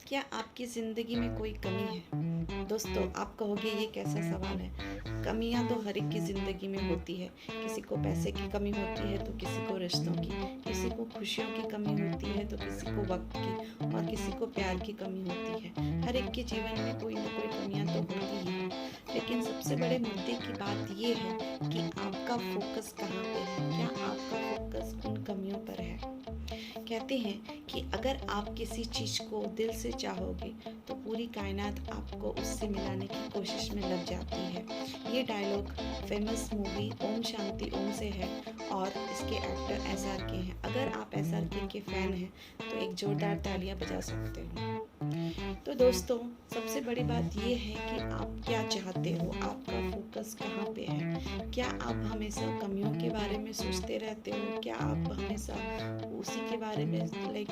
क्या आपकी ज़िंदगी में कोई कमी है? दोस्तों, आप कहोगे ये कैसा सवाल है? कमियां तो हर एक की ज़िंदगी में होती है। किसी को पैसे की कमी होती है तो किसी को रिश्तों की, किसी को खुशियों की कमी होती है तो किसी को वक्त की और किसी को प्यार की कमी होती है। हर एक के जीवन में कोई ना कोई कमियां तो होती ही हैं। लेकिन सबसे बड़े मुद्दे की बात ये है कि आपका फोकस कहाँ पे है? क्या आपका फोकस उन कमियों पर है? कहते हैं कि अगर आप किसी चीज़ को दिल से चाहोगे तो पूरी कायनात आपको उससे मिलाने की कोशिश में लग जाती है। ये dialogue famous movie Om Shanti Om से है और इसके एक्टर SRK हैं। अगर आप SRK के फ़ैन हैं तो एक ज़ोरदार तालियां बजा सकते हो। तो दोस्तों, सबसे बड़ी बात ये है कि आप क्या चाहते हो, आपका फोकस कहाँ पे है? क्या आप हमेशा कमियों के बारे में सोचते रहते हो? क्या आप हमेशा उसी के बारे में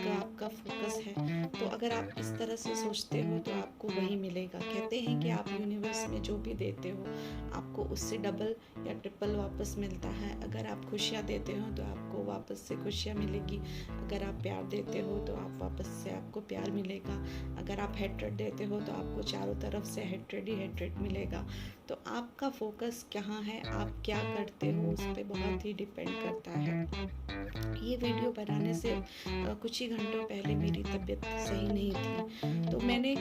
आपका फोकस है? तो अगर आप इस तरह से सोचते हो तो आपको वही मिलेगा। कहते हैं कि आप यूनिवर्स में जो भी देते हो आपको उससे डबल या ट्रिपल वापस मिलता है। अगर आप खुशियाँ देते हो तो आपको वापस से खुशियाँ मिलेगी। अगर आप प्यार देते हो तो आप वापस से आपको प्यार मिलेगा। अगर आप हेट्रेड देते हो तो आपको चारों तरफ से हेट्रेड ही हेट्रेड मिलेगा। तो आपका फोकस कहाँ है, आप क्या करते हो, उस पर बहुत ही डिपेंड करता है। ये वीडियो बनाने से कुछ ही घंटों पहले मेरी तबीयत सही नहीं थी, तो मैंने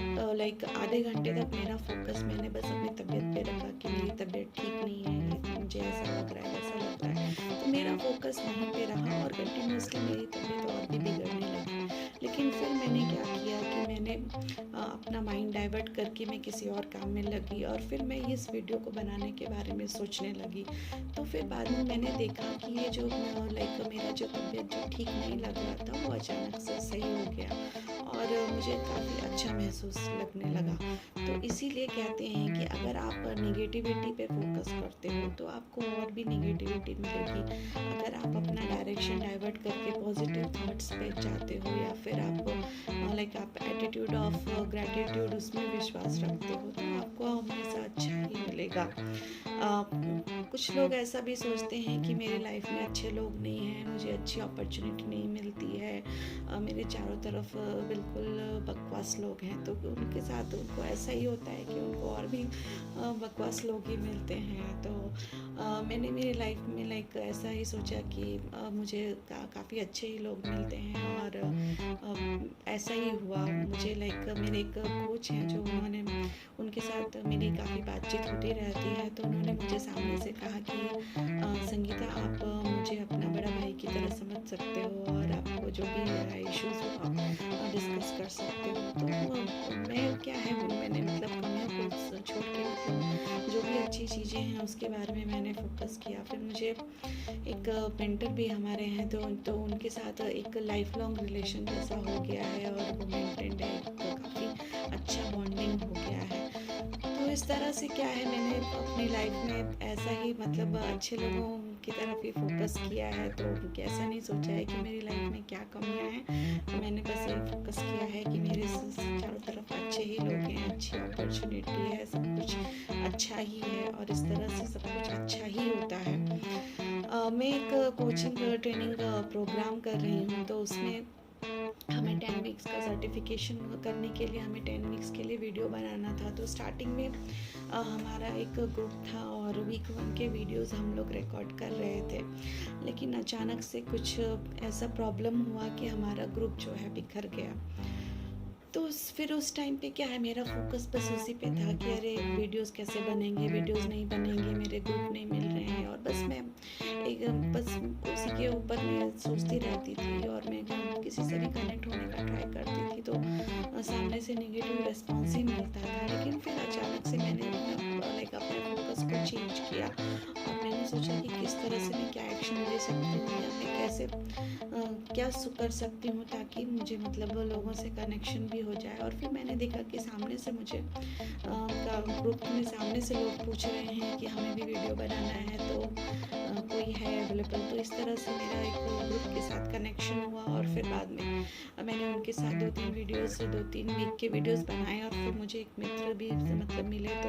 आधे घंटे तक मेरा फोकस मैंने बस अपनी तबीयत पे रखा कि मेरी तबीयत ठीक नहीं है, मुझे ऐसा लग रहा है वैसा लग रहा है। तो मेरा फोकस वहीं पे रहा और कंटिन्यूसली मेरी तबीयत और भी बिगड़ने लगी। लेकिन फिर मैंने क्या किया कि मैंने अपना माइंड डाइवर्ट करके मैं किसी और काम में लगी और फिर मैं इस वीडियो को बनाने के बारे में सोचने लगी। तो फिर बाद में मैंने देखा कि ये जो मेरा जो तबीयत जो ठीक नहीं लग रहा था वो अचानक से सही हो गया और मुझे काफ़ी अच्छा महसूस लगने लगा। तो इसीलिए कहते हैं कि अगर आप निगेटिविटी पे फोकस करते हो तो आपको और भी निगेटिविटी मिलेगी। अगर आप अपना डायरेक्शन डाइवर्ट करके पॉजिटिव थॉट्स पे जाते हो या फिर आप आप एटीट्यूड ऑफ ग्रैटिट्यूड उसमें विश्वास रखते हो तो आपको हमेशा अच्छा ही मिलेगा। कुछ लोग ऐसा भी सोचते हैं कि मेरे लाइफ में अच्छे लोग नहीं हैं, मुझे अच्छी अपॉर्चुनिटी नहीं मिलती है, मेरे चारों तरफ बिल्कुल बकवास लोग हैं। तो उनके साथ उनको ऐसा ही होता है कि उनको और भी बकवास लोग ही मिलते हैं। तो मैंने मेरी लाइफ में ऐसा ही सोचा कि मुझे काफ़ी अच्छे ही लोग मिलते हैं और ऐसा ही हुआ। मुझे मेरे एक कोच हैं जो उनके साथ मेरी काफ़ी बातचीत होती रहती है। तो उन्होंने मुझे सामने से कहा कि संगीता, आप मुझे अपना बड़ा भाई की तरह समझ सकते हो और आपको जो भी इश्यूज़ हो आप डिस्कस कर सकते हो। तो मैं क्या है मैंने कमियों को छोड़ के जो भी अच्छी चीज़ें हैं उसके बारे में मैंने फोकस किया। फिर मुझे एक मेंटर भी हमारे हैं तो उनके साथ एक लाइफ लॉन्ग रिलेशन जैसा हो गया है और वो मेंटेन्ड है, काफ़ी अच्छा बॉन्डिंग हो गया है। तो इस तरह से क्या है मैंने अपनी लाइफ में ऐसा ही अच्छे लोगों की तरफ ही फोकस किया है। तो ऐसा नहीं सोचा है कि मेरी लाइफ में क्या कमियां हैं, तो मैंने बस ये फोकस किया है कि मेरे चारों तरफ अच्छे ही लोग हैं, अच्छी अपॉर्चुनिटी है, सब कुछ अच्छा ही है और इस तरह से सब कुछ अच्छा ही होता है। मैं एक कोचिंग ट्रेनिंग प्रोग्राम कर रही हूँ, तो उसमें हमें 10 वीक्स का सर्टिफिकेशन करने के लिए हमें 10 वीक्स के लिए वीडियो बनाना था। तो स्टार्टिंग में हमारा एक ग्रुप था और वीक 1 के वीडियोस हम लोग रिकॉर्ड कर रहे थे। लेकिन अचानक से कुछ ऐसा प्रॉब्लम हुआ कि हमारा ग्रुप जो है बिखर गया। तो फिर उस टाइम पे क्या है मेरा फोकस बस उसी पे था कि अरे वीडियोस कैसे बनेंगे, वीडियोस नहीं बनेंगे, मेरे ग्रुप नहीं मिल रहे हैं और बस मैं बस उसी के ऊपर मैं सोचती रहती थी और मैं किसी से भी कनेक्ट होने का ट्राई करती थी तो सामने से नेगेटिव रिस्पॉन्स ही मिलता था। लेकिन फिर अचानक से मैंने अपने फोकस को चेंज किया और मैंने सोचा कि किस तरह से मैं क्या एक्शन ले सकती हूँ या मैं कैसे क्या कर सकती हूँ ताकि मुझे लोगों से कनेक्शन भी हो जाए। और फिर मैंने देखा कि सामने से मुझे ग्रुप में सामने से लोग पूछ रहे हैं कि हमें भी वीडियो बनाना है, तो कोई है अवेलेबल। तो इस तरह से मेरा एक ग्रुप के साथ कनेक्शन हुआ और फिर बाद में मैंने उनके साथ 2-3 वीक के वीडियोस बनाए और फिर मुझे एक मित्र भी मिले, तो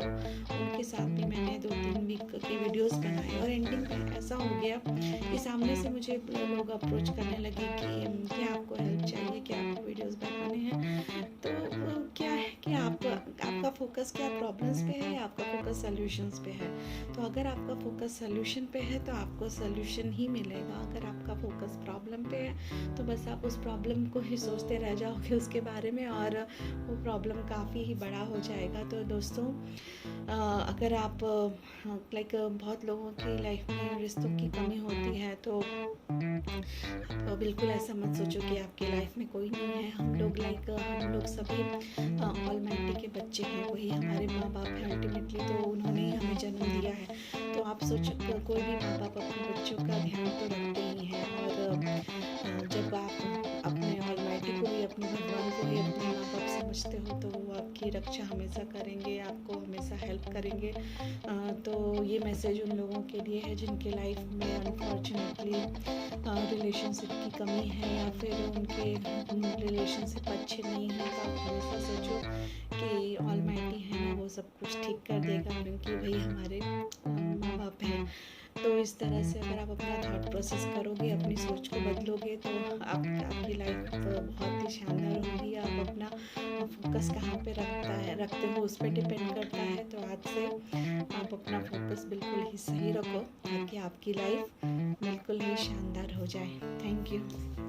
उनके साथ भी मैंने 2-3 वीक के वीडियोस बनाए और एंडिंग में ऐसा हो गया कि सामने से मुझे लोग अप्रोच करने लगे कि क्या आपको हेल्प चाहिए, क्या आपको वीडियोस बनाने हैं। तो फोकस क्या प्रॉब्लम्स पे है या आपका फोकस सॉल्यूशंस पे है? तो अगर आपका फोकस सॉल्यूशन पे है तो आपको सॉल्यूशन ही मिलेगा। अगर आपका फोकस प्रॉब्लम पे है तो बस आप उस प्रॉब्लम को ही सोचते रह जाओगे उसके बारे में, और वो प्रॉब्लम काफ़ी ही बड़ा हो जाएगा। तो दोस्तों, अगर आप लाइक बहुत लोगों की लाइफ में रिश्तों की कमी होती है, तो आप बिल्कुल ऐसा मत सोचो कि आपकी लाइफ में कोई नहीं है। हम लोग सभी ऑलमाइटी के बच्चे हैं, वही हमारे माँ बाप हैं अल्टीमेटली, तो उन्होंने ही हमें जन्म दिया है। तो आप सोचो कोई भी माँ बाप अपने बच्चों का ध्यान तो रखते ही हैं, और जब आप अपने ऑलमाइटी को भी, अपने भगवान को ही अपने माँ बाप समझते हो, तो वो आपकी रक्षा हमेशा करेंगे, आपको हमेशा हेल्प करेंगे। तो ये मैसेज उन लोगों के लिए है जिनके लाइफ में अनफॉर्चुनेटली रिलेशनशिप की कमी है, या फिर उनके रिलेशनशिप अच्छे नहीं हैं। तो आप हमेशा सोचो कि ऑलमाइटी है ना, वो सब कुछ ठीक कर देगा, क्योंकि वही हमारे माँ बाप हैं। तो इस तरह से अगर आप अपना थॉट प्रोसेस करोगे, अपनी सोच को बदलोगे, तो आपकी लाइफ बहुत ही शानदार होगी। आप अपना फोकस कहाँ पे रखते हो उस पर डिपेंड करता है। तो आज से आप अपना फोकस बिल्कुल ही सही रखो, ताकि आपकी लाइफ बिल्कुल ही शानदार हो जाए। Thank you.